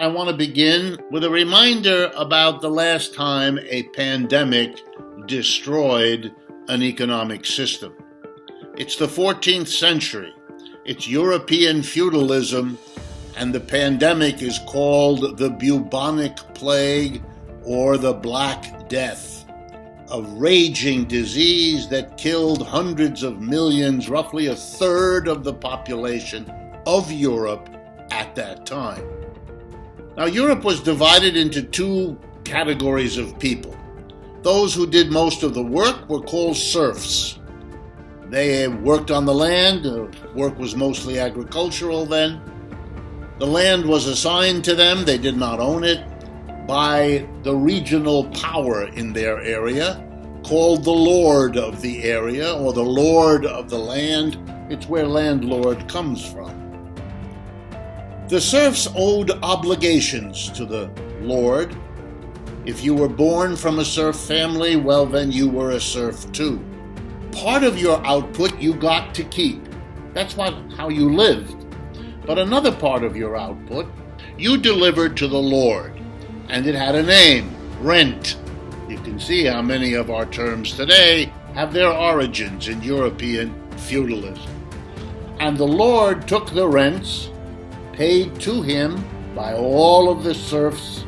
I want to begin with a reminder about the last time a pandemic destroyed an economic system. It's the 14th century. It's European feudalism, and the pandemic is called the Bubonic Plague or the Black Death, a raging disease that killed hundreds of millions, roughly a third of the population of Europe at that time. Now, Europe was divided into two categories of people. Those who did most of the work were called serfs. They worked on the land. Work was mostly agricultural then. The land was assigned to them. They did not own it, by the regional power in their area, called the lord of the area or the lord of the land. It's where landlord comes from. The serfs owed obligations to the lord. If you were born from a serf family, well, then you were a serf too. Part of your output you got to keep. That's how you lived. But another part of your output you delivered to the lord, and it had a name, rent. You can see how many of our terms today have their origins in European feudalism. And the lord took the rents paid to him by all of the serfs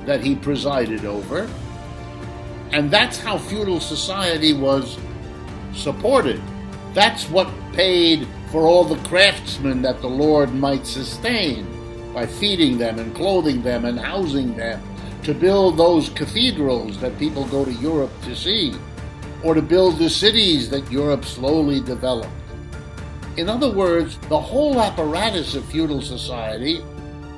that he presided over. And that's how feudal society was supported. That's what paid for all the craftsmen that the lord might sustain by feeding them and clothing them and housing them, to build those cathedrals that people go to Europe to see, or to build the cities that Europe slowly developed. In other words, the whole apparatus of feudal society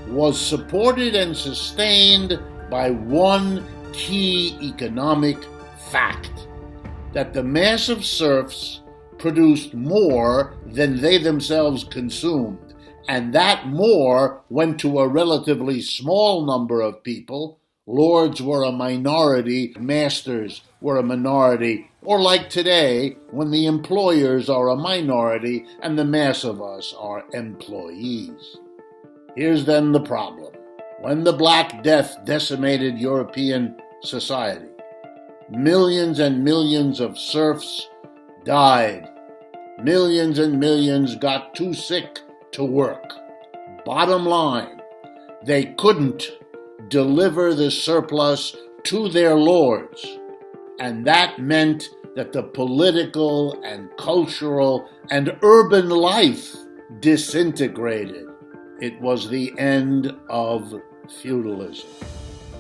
was supported and sustained by one key economic fact: that the mass of serfs produced more than they themselves consumed, and that more went to a relatively small number of people. Lords were a minority, masters were a minority, or like today, when the employers are a minority and the mass of us are employees. Here's then the problem. When the Black Death decimated European society, millions and millions of serfs died. Millions and millions got too sick to work. Bottom line, they couldn't deliver the surplus to their lords, and that meant that the political and cultural and urban life disintegrated. It was the end of feudalism.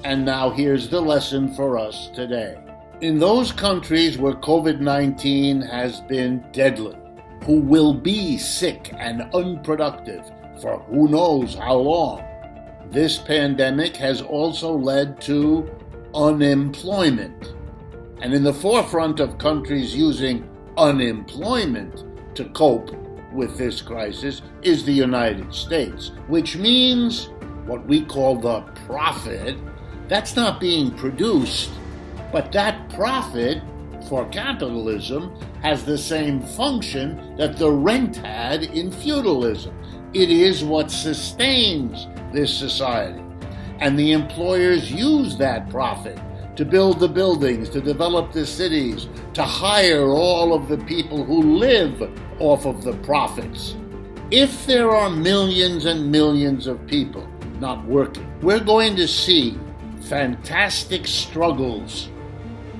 And now here's the lesson for us today. In those countries where COVID-19 has been deadly, who will be sick and unproductive for who knows how long, this pandemic has also led to unemployment. And in the forefront of countries using unemployment to cope with this crisis is the United States, which means what we call the profit, that's not being produced, but that profit for capitalism has the same function that the rent had in feudalism. It is what sustains this society. And the employers use that profit to build the buildings, to develop the cities, to hire all of the people who live off of the profits. If there are millions and millions of people not working, we're going to see fantastic struggles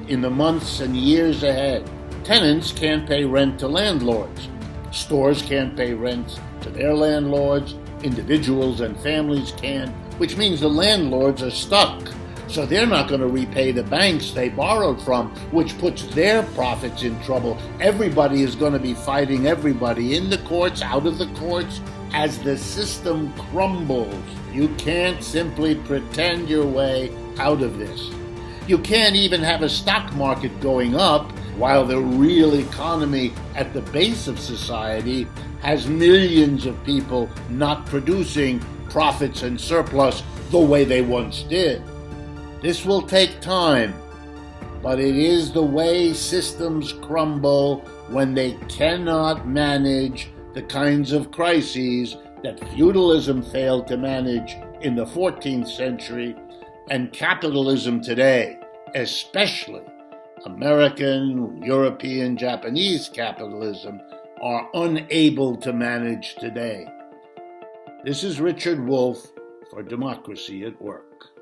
in the months and years ahead. Tenants can't pay rent to landlords. Stores can't pay rent to their landlords. Individuals and families can't, which means the landlords are stuck. So they're not going to repay the banks they borrowed from, which puts their profits in trouble. Everybody is going to be fighting everybody in the courts, out of the courts, as the system crumbles. You can't simply pretend your way out of this. You can't even have a stock market going up while the real economy at the base of society has millions of people not producing profits and surplus the way they once did. This will take time, but it is the way systems crumble when they cannot manage the kinds of crises that feudalism failed to manage in the 14th century and capitalism today, especially American, European, Japanese capitalism, are unable to manage today. This is Richard Wolff for Democracy at Work.